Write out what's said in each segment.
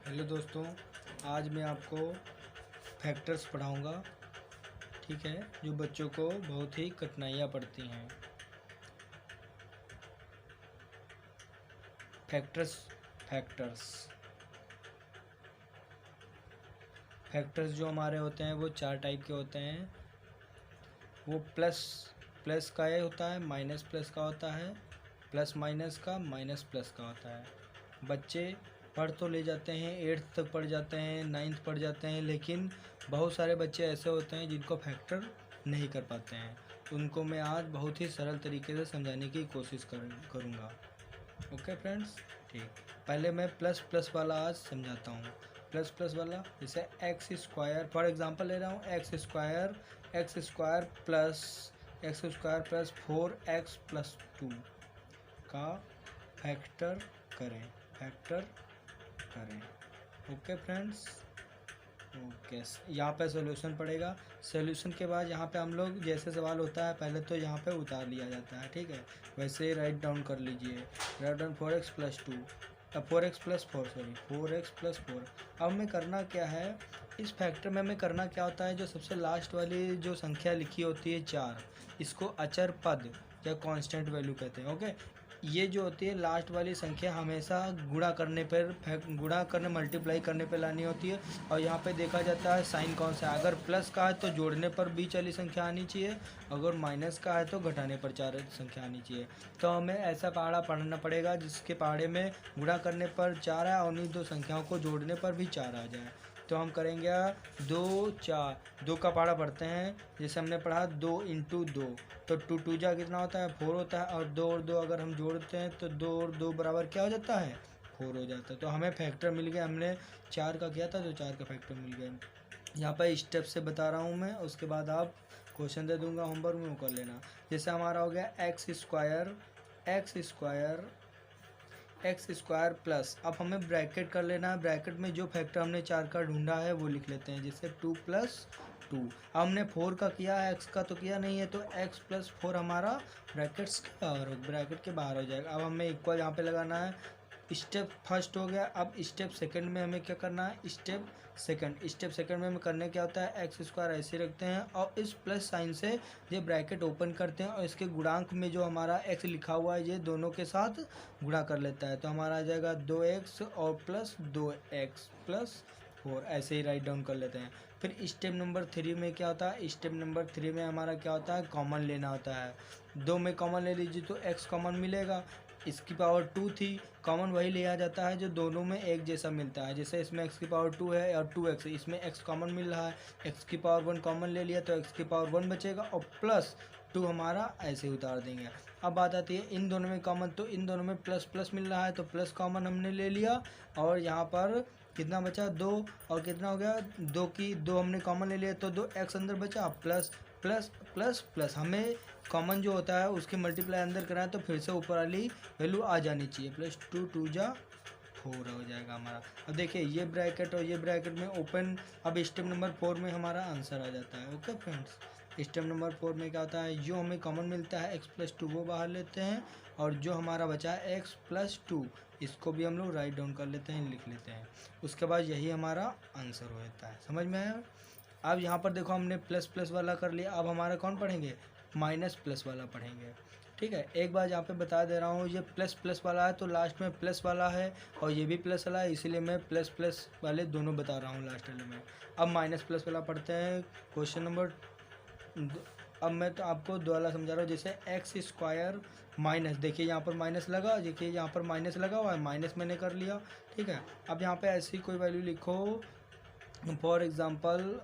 Hello दोस्तों, आज मैं आपको फैक्टर्स पढ़ाऊंगा। ठीक है, जो बच्चों को बहुत ही कठिनाइयाँ पड़ती हैं। फैक्टर्स फैक्टर्स फैक्टर्स जो हमारे होते हैं वो चार टाइप के होते हैं। वो प्लस प्लस का ये होता है, माइनस प्लस का होता है, प्लस माइनस का, माइनस प्लस का होता है। बच्चे पढ़ तो ले जाते हैं, 8th तक पढ़ जाते हैं, 9th पढ़ जाते हैं, लेकिन बहुत सारे बच्चे ऐसे होते हैं जिनको फैक्टर नहीं कर पाते हैं। उनको मैं आज बहुत ही सरल तरीके से समझाने की कोशिश करूँगा। ओके फ्रेंड्स, ठीक। पहले मैं प्लस प्लस वाला आज समझाता हूँ। प्लस प्लस वाला जैसे एक्स स्क्वायर, फॉर एग्जांपल ले रहा हूँ, एक्स स्क्वायर प्लस 4x+2 का फैक्टर करें। Okay friends, okay. यहाँ पे सॉल्यूशन पड़ेगा। सॉल्यूशन के बाद यहाँ पे हम लोग जैसे सवाल होता है पहले तो यहाँ पे उतार लिया जाता है, ठीक है। वैसे राइट डाउन कर लीजिए, राइट डाउन 4x+2, 4x+4 अब हमें करना क्या है, इस फैक्टर में हमें करना क्या होता है, जो सबसे लास्ट वाली जो संख्या लिखी होती है 4, इसको अचर पद या कांस्टेंट वैल्यू कहते हैं। ओके, ये जो होती है लास्ट वाली संख्या हमेशा गुणा करने मल्टीप्लाई करने पे लानी होती है। और यहाँ पे देखा जाता है साइन कौन सा है। अगर प्लस का है तो जोड़ने पर बीच वाली संख्या आनी चाहिए, अगर माइनस का है तो घटाने पर 4 संख्या आनी चाहिए। तो हमें ऐसा पहाड़ा पढ़ना पड़ेगा जिसके पहाड़े में गुणा करने पर 4 है और उन्हीं दो संख्याओं को जोड़ने पर भी 4 आ जाए। तो हम करेंगे 2 का पहाड़ा पढ़ते हैं। जैसे हमने पढ़ा 2 × 2, तो 2 जा कितना होता है, 4 होता है। और 2 अगर हम जोड़ते हैं तो 2 बराबर क्या हो जाता है, 4 हो जाता है। तो हमें फैक्टर मिल गया, हमने 4 का किया था तो 4 का फैक्टर मिल गया। यहाँ पर स्टेप से बता रहा हूँ मैं, उसके बाद आप क्वेश्चन दे दूंगा होमवर्क में, वो कर लेना। जैसे हमारा हो गया एक्स स्क्वायर प्लस, अब हमें ब्रैकेट कर लेना है। ब्रैकेट में जो फैक्टर हमने 4 का ढूंढा है वो लिख लेते हैं, जैसे 2+2। अब हमने 4 का किया है, एक्स का तो किया नहीं है, तो x+4 हमारा ब्रैकेट के बाहर हो जाएगा। अब हमें इक्वल यहाँ पे लगाना है। स्टेप फर्स्ट हो गया। अब स्टेप सेकंड में हमें क्या करना है, स्टेप सेकंड में हमें करने क्या होता है, एक्स स्क्वायर ऐसे रखते हैं और इस प्लस साइन से ये ब्रैकेट ओपन करते हैं और इसके गुणांक में जो हमारा एक्स लिखा हुआ है ये दोनों के साथ गुणा कर लेता है। तो हमारा आ जाएगा 2x और प्लस 2x+4, ऐसे ही राइट डाउन कर लेते हैं। फिर स्टेप नंबर 3 में क्या होता है, स्टेप नंबर 3 में हमारा क्या होता है, कॉमन लेना होता है। 2 में कॉमन ले लीजिए तो x कॉमन मिलेगा। इसकी पावर 2 थी, कॉमन वही लिया जाता है जो दोनों में एक जैसा मिलता है। जैसे इसमें x की पावर 2 है और 2x, इसमें x कॉमन मिल रहा है, x की पावर 1 कॉमन ले लिया तो x की पावर 1 बचेगा और प्लस 2 हमारा ऐसे उतार देंगे। अब बात आती है इन दोनों में कॉमन, तो इन दोनों में प्लस प्लस मिल रहा है तो प्लस कॉमन हमने ले लिया और यहाँ पर कितना बचा, 2। और कितना हो गया, 2 हमने कॉमन ले लिया तो 2x अंदर बचा, प्लस प्लस प्लस प्लस। हमें कॉमन जो होता है उसके मल्टीप्लाई अंदर कराएं तो फिर से ऊपर वाली वैल्यू आ जानी चाहिए, +2 × 4 हो जाएगा हमारा। अब देखिए ये ब्रैकेट और ये ब्रैकेट में ओपन। अब स्टेप नंबर 4 में हमारा आंसर आ जाता है। ओके फ्रेंड्स, स्टेप नंबर 4 में क्या होता है, जो हमें कॉमन मिलता है x+2 वो बाहर लेते हैं और जो हमारा बचा है x+2 इसको भी हम लोग राइट डाउन कर लेते हैं, लिख लेते हैं। उसके बाद यही हमारा आंसर हो जाता है। समझ में आया। अब यहाँ पर देखो हमने प्लस प्लस वाला कर लिया, अब हमारा कौन पढ़ेंगे, माइनस प्लस वाला पढ़ेंगे। ठीक है, एक बार यहाँ पे बता दे रहा हूँ, ये प्लस प्लस वाला है तो लास्ट में प्लस वाला है और ये भी प्लस वाला है, इसीलिए मैं प्लस प्लस वाले दोनों बता रहा हूँ लास्ट वाले में। अब माइनस प्लस वाला पढ़ते हैं, क्वेश्चन नंबर। अब मैं तो आपको दो वाला समझा रहा हूँ। जैसे एक्स स्क्वायर माइनस, देखिए यहाँ पर माइनस लगा, देखिए यहाँ पर माइनस लगा हुआ है, माइनस मैंने कर लिया। ठीक है, अब यहाँ पे ऐसी कोई वैल्यू लिखो, फॉर एग्ज़ाम्पल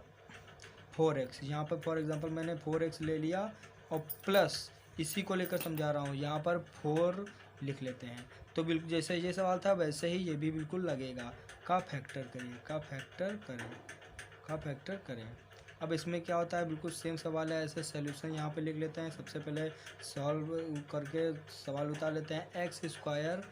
4x। यहाँ पर फॉर एग्जांपल मैंने 4x ले लिया और प्लस इसी को लेकर समझा रहा हूँ, यहाँ पर 4 लिख लेते हैं। तो बिल्कुल जैसे ये सवाल था वैसे ही ये भी बिल्कुल लगेगा, का फैक्टर करें। अब इसमें क्या होता है, बिल्कुल सेम सवाल है, ऐसे सोल्यूशन यहाँ पे लिख लेते हैं। सबसे पहले सॉल्व करके सवाल उतार लेते हैं। एक्स स्क्वायर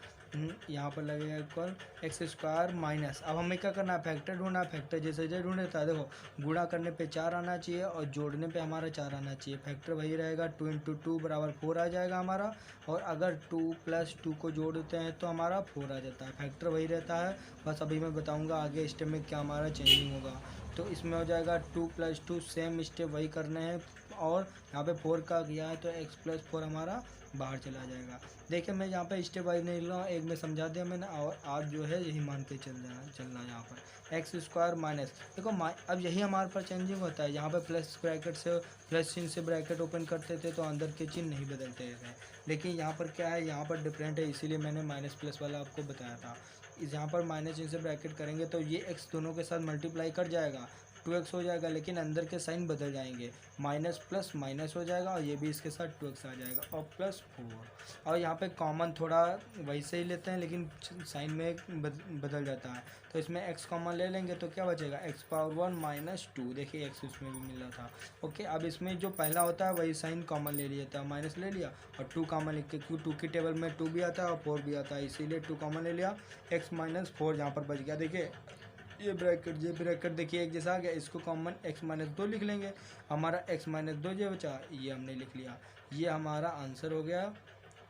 यहाँ पर लगेगा इक्वल एक्स स्क्वायर माइनस, अब हमें क्या करना है, फैक्टर ढूंढना है। फैक्टर जैसे जैसे ढूंढता है, देखो गुणा करने पे 4 आना चाहिए और जोड़ने पे हमारा 4 आना चाहिए। फैक्टर वही रहेगा, 2 इंटू 2 बराबर 4 आ जाएगा हमारा, और अगर 2 प्लस 2 को जोड़ते हैं तो हमारा 4 आ जाता है। फैक्टर वही रहता है, बस अभी मैं बताऊँगा आगे स्टेप में क्या हमारा चेंजिंग होगा। तो इसमें हो जाएगा 2 प्लस 2, सेम स्टेप वही करने हैं, और यहाँ पे 4 का किया है तो x प्लस 4 हमारा बाहर चला जाएगा। देखिए मैं यहाँ पे स्टेप वाइज नहीं लिख रहा हूँ, एक में समझा दिया मैंने, और आप जो है यही मान के चलना है। यहाँ पर एक्स स्क्वायर माइनस, देखो अब यही हमारे पर चेंजिंग होता है। यहाँ पे प्लस ब्रैकेट से, प्लस चिन्ह से ब्रैकेट ओपन करते थे तो अंदर के चिन्ह नहीं बदलते थे, लेकिन यहाँ पर क्या है, यहाँ पर डिफरेंट है, इसीलिए मैंने माइनस प्लस वाला आपको बताया था। यहाँ पर माइनस चिन्ह से ब्रैकेट करेंगे तो ये एक्स दोनों के साथ मल्टीप्लाई कर जाएगा, 2x हो जाएगा, लेकिन अंदर के साइन बदल जाएंगे, माइनस प्लस माइनस हो जाएगा, और ये भी इसके साथ 2x आ जाएगा, और प्लस 4। और यहाँ पे कॉमन थोड़ा वैसे ही लेते हैं, लेकिन साइन में बदल जाता है, तो इसमें x कॉमन ले लेंगे तो क्या बचेगा, x पावर 1 माइनस 2, देखिए x इसमें भी मिल रहा था। ओके, अब इसमें जो पहला होता है वही साइन कॉमन ले लिया था, माइनस ले लिया और 2 कॉमन लिख के, क्यों 2 की टेबल में 2 भी आता है और 4 भी आता है, इसीलिए 2 कॉमन ले लिया, x माइनस 4 यहाँ पर बच गया। देखिए ये ब्रैकेट देखिए एक जैसा आ गया, इसको कॉमन x माइनस 2 लिख लेंगे, हमारा x माइनस 2 जो बचा ये हमने लिख लिया, ये हमारा आंसर हो गया।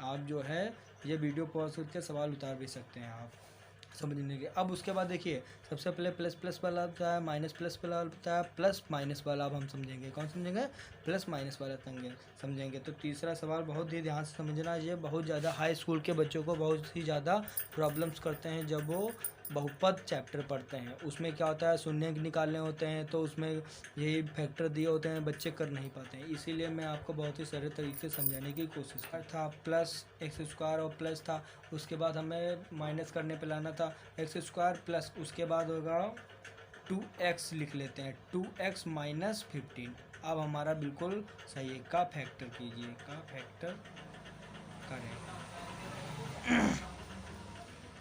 आप जो है ये वीडियो पॉज करके सवाल उतार भी सकते हैं आप समझने के। अब उसके बाद देखिए सबसे पहले प्लस प्लस वाला होता है, माइनस प्लस वाला होता है, प्लस माइनस वाला अब हम समझेंगे, कौन समझेंगे, प्लस माइनस वाला समझेंगे। तो तीसरा सवाल बहुत ही ध्यान से समझना, ये बहुत ज़्यादा हाई स्कूल के बच्चों को बहुत ही ज़्यादा प्रॉब्लम्स करते हैं जब वो बहुपद चैप्टर पढ़ते हैं। उसमें क्या होता है, शून्य निकालने होते हैं, तो उसमें यही फैक्टर दिए होते हैं, बच्चे कर नहीं पाते हैं, इसीलिए मैं आपको बहुत ही सरल तरीके से समझाने की कोशिश कर था। प्लस एक्स स्क्वायर और प्लस था, उसके बाद हमें माइनस करने पे लाना था, एक्स स्क्वायर प्लस, उसके बाद होगा 2x लिख लेते हैं, 2x माइनस 15। अब हमारा बिल्कुल सही है, का फैक्टर कीजिए, का फैक्टर करें।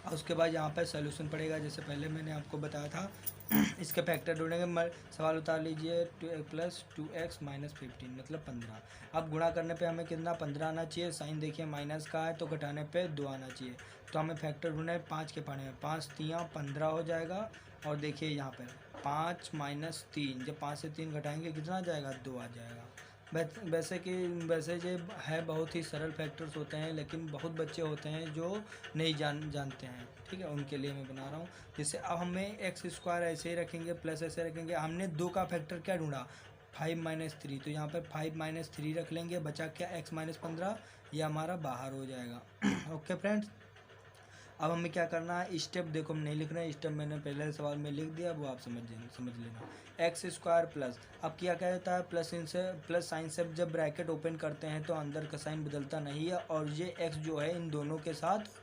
और उसके बाद यहाँ पर सोल्यूशन पड़ेगा, जैसे पहले मैंने आपको बताया था। इसके फैक्टर ढूंढेंगे, सवाल उतार लीजिए, 2 प्लस 2x माइनस 15 मतलब 15। अब गुणा करने पे हमें कितना 15 आना चाहिए, साइन देखिए माइनस का है तो घटाने पे 2 आना चाहिए, तो हमें फैक्टर ढूंढना है 5 के पाने में, 5 3 15 हो जाएगा। और देखिए यहाँ पर 5 माइनस 3, जब 5 से 3 घटाएंगे कितना आ जाएगा, 2 आ जाएगा। वैसे ये है बहुत ही सरल फैक्टर्स होते हैं, लेकिन बहुत बच्चे होते हैं जो नहीं जानते हैं, ठीक है, उनके लिए मैं बना रहा हूँ। जैसे अब हमें एक्स स्क्वायर ऐसे ही रखेंगे, प्लस ऐसे रखेंगे, हमने 2 का फैक्टर क्या ढूंढा, 5 माइनस 3, तो यहाँ पर 5 माइनस 3 रख लेंगे, बचा क्या एक्स माइनस 15, ये हमारा बाहर हो जाएगा। ओके फ्रेंड्स, अब हमें क्या करना है, स्टेप देखो हम नहीं लिख रहे हैं, स्टेप मैंने पहले सवाल में लिख दिया, वो आप समझ लेना। एक्स स्क्वायर प्लस, अब क्या कहता है, प्लस इनसे प्लस साइन से जब ब्रैकेट ओपन करते हैं तो अंदर का साइन बदलता नहीं है, और ये एक्स जो है इन दोनों के साथ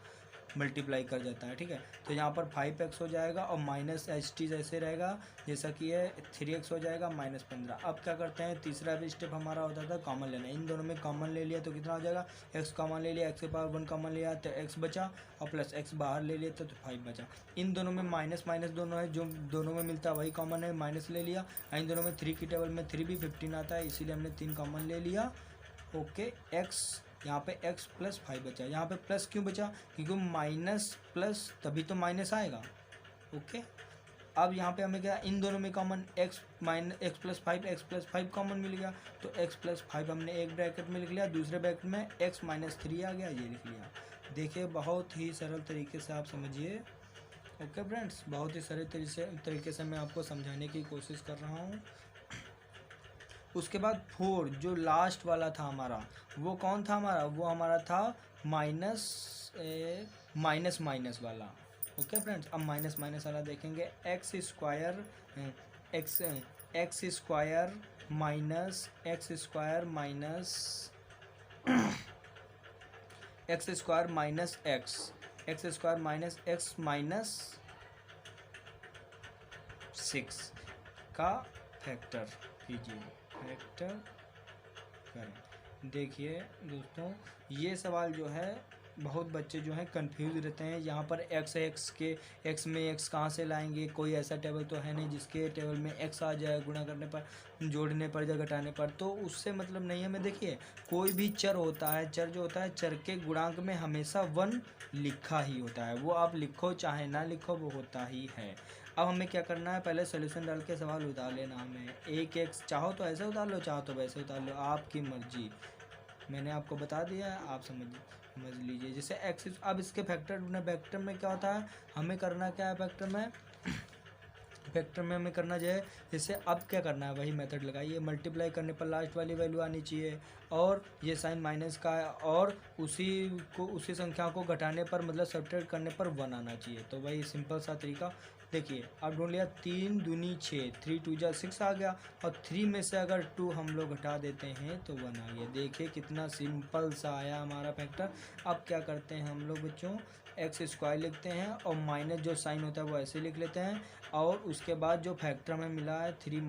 मल्टीप्लाई कर जाता है, ठीक है। तो यहाँ पर 5x हो जाएगा, और माइनस एच टी जैसे रहेगा जैसा कि है, 3x हो जाएगा माइनस 15। अब क्या करते हैं, तीसरा भी स्टेप हमारा होता था कॉमन लेना, इन दोनों में कॉमन ले लिया तो कितना हो जाएगा, x कॉमन ले लिया, x के पावर 1 कॉमन लिया तो x बचा, और प्लस x बाहर ले लिया तो 5 बचा। इन दोनों में माइनस माइनस दोनों है, जो दोनों में मिलता है वही कॉमन है, माइनस ले लिया। इन दोनों में 3 की टेबल में 3 भी 15 आता है, इसीलिए हमने 3 कॉमन ले लिया। ओके, x यहाँ पे x प्लस 5 बचा, यहाँ पे प्लस क्यों बचा, क्योंकि माइनस प्लस तभी तो माइनस आएगा। ओके, अब यहाँ पे हमें क्या, इन दोनों में कॉमन x प्लस 5 कॉमन मिल गया, तो x प्लस 5 हमने एक ब्रैकेट में लिख लिया, दूसरे ब्रैकेट में x माइनस 3 आ गया, ये लिख लिया। देखिए बहुत ही सरल तरीके से आप समझिए। ओके फ्रेंड्स, बहुत ही सरल तरीके से मैं आपको समझाने की कोशिश कर रहा हूँ। उसके बाद 4 जो लास्ट वाला था हमारा, वो कौन था हमारा, वो हमारा था माइनस माइनस वाला। ओके फ्रेंड्स, अब माइनस वाला देखेंगे, x square minus x square minus x minus 6 का फैक्टर कीजिए, फैक्टर करें। देखिए दोस्तों, ये सवाल जो है बहुत बच्चे जो हैं कंफ्यूज रहते हैं। यहाँ पर एक्स में एक्स कहाँ से लाएंगे, कोई ऐसा टेबल तो है नहीं जिसके टेबल में एक्स आ जाए गुणा करने पर, जोड़ने पर या घटाने पर, तो उससे मतलब नहीं है। मैं देखिए कोई भी चर होता है, चर जो होता है चर के गुणांक में हमेशा 1 लिखा ही होता है, वो आप लिखो चाहे ना लिखो वो होता ही है। अब हमें क्या करना है, पहले सोल्यूशन डाल के सवाल उतार लेना हमें। एक एक्स चाहो तो ऐसे उतार लो, चाहो तो वैसे उतार लो, आपकी मर्जी। मैंने आपको बता दिया है, आप समझ लीजिए। जैसे एक्स, अब इसके फैक्टर में क्या होता है, हमें करना क्या है फैक्टर में हमें करना जो है, जैसे अब क्या करना है वही मेथड लगाइए। मल्टीप्लाई करने पर लास्ट वाली वैल्यू आनी चाहिए, और ये साइन माइनस का है, और उसी संख्या को घटाने पर मतलब सब्ट्रैक्ट करने पर 1 आना चाहिए। तो वही सिंपल सा तरीका देखिए। अब ढूंढ लिया, 3 दूनी 6, 3 2 जा 6 आ गया, और 3 में से अगर 2 हम लोग घटा देते हैं तो 1 आ गया। देखिए कितना सिंपल सा आया हमारा फैक्टर। अब क्या करते हैं हम लोग बच्चों, एक्स स्क्वायर लिखते हैं, और माइनस जो साइन होता है वो ऐसे लिख लेते हैं, और उसके बाद जो फैक्टर हमें मिला है 3 -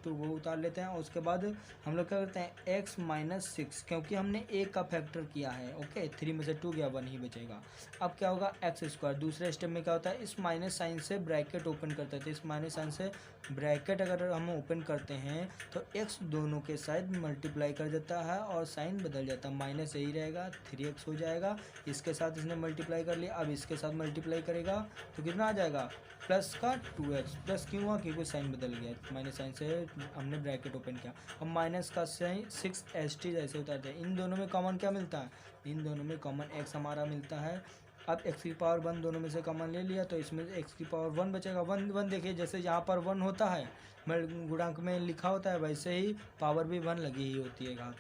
2 वो उतार लेते हैं, और उसके बाद हम लोग क्या करते हैं x - 6, क्योंकि हमने एक का फैक्टर किया है। ओके, 3 में से 2 गया, 1 ही बचेगा। अब क्या होगा, एक्स स्क्वायर। दूसरे स्टेप में क्या होता है, इस माइनस साइन से ब्रैकेट ओपन करते थे, इस माइनस साइन से ब्रैकेट अगर हम ओपन करते हैं तो x दोनों के साइड मल्टीप्लाई कर देता है और साइन बदल जाता है, माइनस यही रहेगा, 3x हो जाएगा। इसके साथ इसने मल्टीप्लाई कर लिया, अब इसके साथ मल्टीप्लाई करेगा तो कितना आ जाएगा, प्लस का 2x। प्लस क्यों हुआ, क्योंकि साइन बदल गया, माइनस साइन से हमने ब्रैकेट ओपन किया। अब माइनस का साइन 6st ऐसे उतारते हैं। इन दोनों में कॉमन क्या मिलता है, इन दोनों में कॉमन x हमारा मिलता है। अब x की पावर 1 दोनों में से कॉमन ले लिया, तो इसमें x की पावर 1 बचेगा। 1 देखिए, जैसे यहाँ पर 1 होता है गुणांक में लिखा होता है, वैसे ही पावर भी 1 लगी ही होती है घात।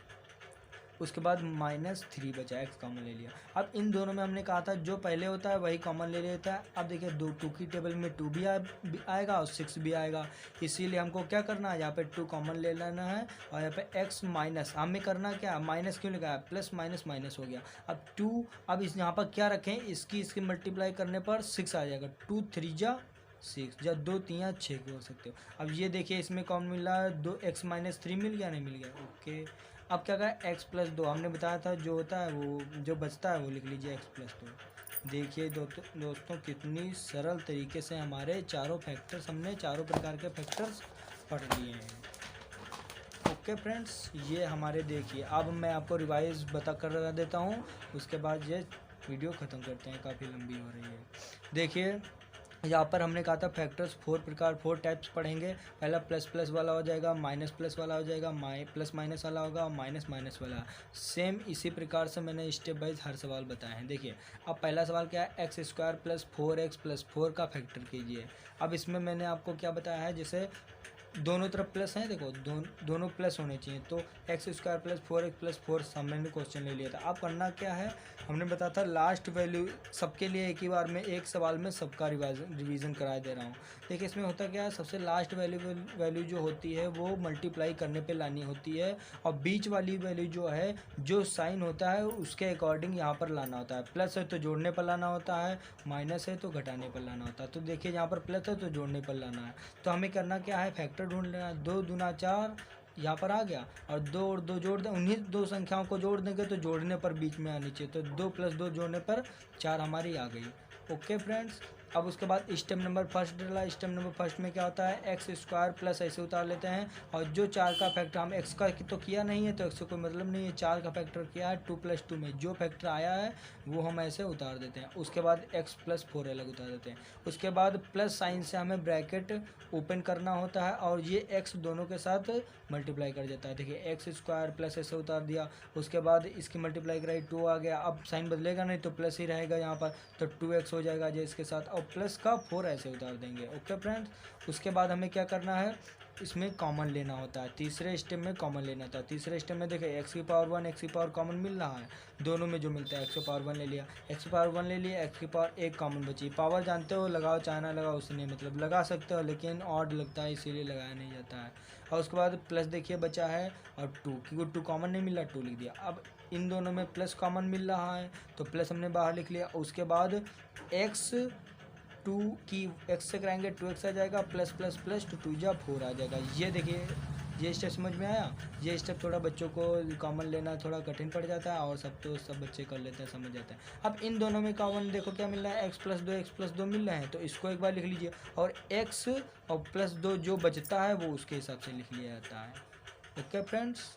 उसके बाद -3 बचा, x कॉमन ले लिया। अब इन दोनों में हमने कहा था जो पहले होता है वही कॉमन ले लेता है। अब देखिए 2 की टेबल में 2 भी आएगा और 6 भी आएगा, इसीलिए हमको क्या करना है, यहाँ पे 2 कॉमन ले लेना है, और यहाँ पे x माइनस हमें करना क्या, माइनस क्यों लिखा है, प्लस माइनस माइनस हो गया। अब 2, अब इस यहाँ पर क्या रखें, इसकी मल्टीप्लाई करने पर 6 आ जाएगा, 2 3 जा 6, या 2 3 या 6 बोल सकते हो। अब ये देखिए इसमें कौन मिल रहा है, 2x - 3 मिल गया, नहीं मिल गया, ओके। अब क्या करें, x + 2 हमने बताया था, जो होता है वो जो बचता है वो लिख लीजिए x + 2। देखिए दोस्तों कितनी सरल तरीके से हमारे चारों फैक्टर्स, हमने चारों प्रकार के फैक्टर्स पढ़ लिए हैं। ओके फ्रेंड्स, ये हमारे देखिए, अब मैं आपको रिवाइज कर देता हूँ, उसके बाद ये वीडियो ख़त्म करते हैं, काफ़ी लंबी हो रही है। देखिए यहाँ पर हमने कहा था फैक्टर्स 4 टाइप्स पढ़ेंगे। पहला प्लस प्लस वाला हो जाएगा, माइनस प्लस वाला हो जाएगा, प्लस माइनस वाला होगा, और माइनस माइनस वाला। सेम इसी प्रकार से मैंने स्टेप वाइज हर सवाल बताए हैं। देखिए अब पहला सवाल क्या है, x² + 4x + 4 का फैक्टर कीजिए। अब इसमें मैंने आपको क्या बताया है, जैसे दोनों तरफ प्लस हैं, देखो दोनों प्लस होने चाहिए, तो x² + 4x + 4 हमने क्वेश्चन ले लिया था। अब करना क्या है, हमने बताया था लास्ट वैल्यू सबके लिए एक ही बार में एक सवाल में सबका रिवीजन करा दे रहा हूँ। देखिए इसमें होता क्या है, सबसे लास्ट वैल्यू जो होती है वो मल्टीप्लाई करने पे लानी होती है, और बीच वाली वैल्यू जो है, जो साइन होता है उसके अकॉर्डिंग यहाँ पर लाना होता है। प्लस है तो जोड़ने पर लाना होता है, माइनस है तो घटाने पर लाना होता है। तो देखिए यहाँ पर प्लस है तो जोड़ने पर लाना है, तो हमें करना क्या है, फैक्टर ढूंढ लेना है। 2 दूना 4 यहाँ पर आ गया, और 2 और 2 जोड़ दें, उन्हीं 2 संख्याओं को जोड़ देंगे तो जोड़ने पर बीच में आनी चाहिए, तो 2 + 2 जोड़ने पर 4 हमारी आ गई। ओके फ्रेंड्स, अब उसके बाद स्टेप नंबर फर्स्ट डाला। स्टेप नंबर फर्स्ट में क्या होता है, x² प्लस ऐसे उतार लेते हैं, और जो 4 का फैक्टर, हम x का तो किया नहीं है तो x से कोई मतलब नहीं है, 4 का फैक्टर किया है, 2 + 2 में जो फैक्टर आया है वो हम ऐसे उतार देते हैं। उसके बाद x + 4 अलग उतार देते हैं। उसके बाद प्लस साइन से हमें ब्रैकेट ओपन करना होता है, और ये x दोनों के साथ मल्टीप्लाई कर देता है। देखिए x² प्लस ऐसे उतार दिया, उसके बाद इसकी मल्टीप्लाई कराई, 2 आ गया। अब साइन बदलेगा नहीं तो प्लस ही रहेगा यहाँ पर, तो 2x हो जाएगा जो इसके साथ, और प्लस का 4 ऐसे उतार देंगे। ओके फ्रेंड्स, उसके बाद हमें क्या करना है, इसमें कॉमन लेना होता है। तीसरे स्टेप में कॉमन लेना होता है। तीसरे स्टेप में देखिए x की पावर 1 x की पावर कॉमन मिल रहा है, दोनों में जो मिलता है, x की पावर 1 ले लिया, x की पावर 1 ले लिया, x की पावर 1 कॉमन बची। पावर जानते हो, लगाओ चाहे ना लगाओ उससे नहीं मतलब, लगा सकते हो लेकिन ऑड लगता है इसीलिए लगाया नहीं जाता है। और उसके बाद प्लस देखिए बचा है, और 2, क्योंकि 2 कॉमन नहीं मिला, 2 लिख दिया। अब इन दोनों में प्लस कॉमन मिल रहा है तो प्लस हमने बाहर लिख लिया। उसके बाद x 2 की x से कराएंगे 2x आ जाएगा, प्लस प्लस प्लस 2 2 जा 4 आ जाएगा। ये देखिए ये स्टेप समझ में आया। ये स्टेप थोड़ा बच्चों को कॉमन लेना थोड़ा कठिन पड़ जाता है, और सब बच्चे कर लेते हैं, समझ जाते हैं। अब इन दोनों में कॉमन देखो क्या मिल रहा है, x+2 मिल रहा है, तो इसको एक बार लिख लीजिए, और x और +2 जो बचता है वो उसके हिसाब से लिख लिया जाता है। ओके फ्रेंड्स,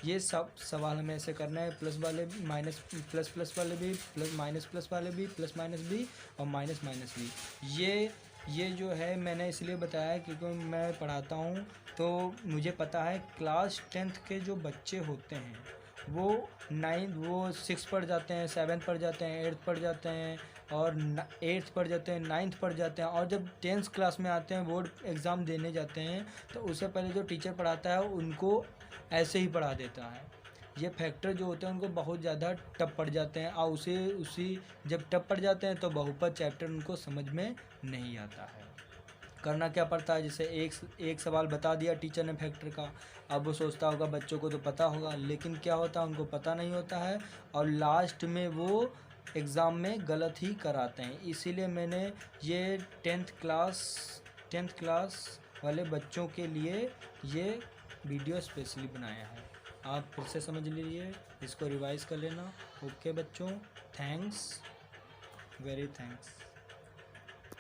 ये सब सवाल हमें ऐसे करना है, प्लस वाले भी, माइनस प्लस वाले भी, प्लस माइनस वाले भी, प्लस माइनस भी और माइनस भी। ये जो है मैंने इसलिए बताया क्योंकि मैं पढ़ाता हूँ, तो मुझे पता है क्लास 10th के जो बच्चे होते हैं वो 6 पढ़ जाते हैं, 7 पढ़ जाते हैं, 8 पढ़ जाते हैं, और 8th पढ़ जाते हैं, 9th पढ़ जाते हैं, और जब 10th क्लास में आते हैं, बोर्ड एग्ज़ाम देने जाते हैं, तो उससे पहले जो टीचर पढ़ाता है उनको ऐसे ही पढ़ा देता है। ये फैक्टर जो होते हैं उनको बहुत ज़्यादा टफ पड़ जाते हैं, और उसी जब टफ पड़ जाते हैं तो बहुपद चैप्टर उनको समझ में नहीं आता है। करना क्या पड़ता है, जैसे एक सवाल बता दिया टीचर ने फैक्टर का, अब वो सोचता होगा बच्चों को तो पता होगा, लेकिन क्या होता है उनको पता नहीं होता है, और लास्ट में वो एग्ज़ाम में गलत ही कराते हैं। इसीलिए मैंने ये 10th क्लास वाले बच्चों के लिए ये वीडियो स्पेशली बनाया है। आप फिर से समझ लीजिए, इसको रिवाइज़ कर लेना। ओके बच्चों, थैंक्स, वेरी थैंक्स।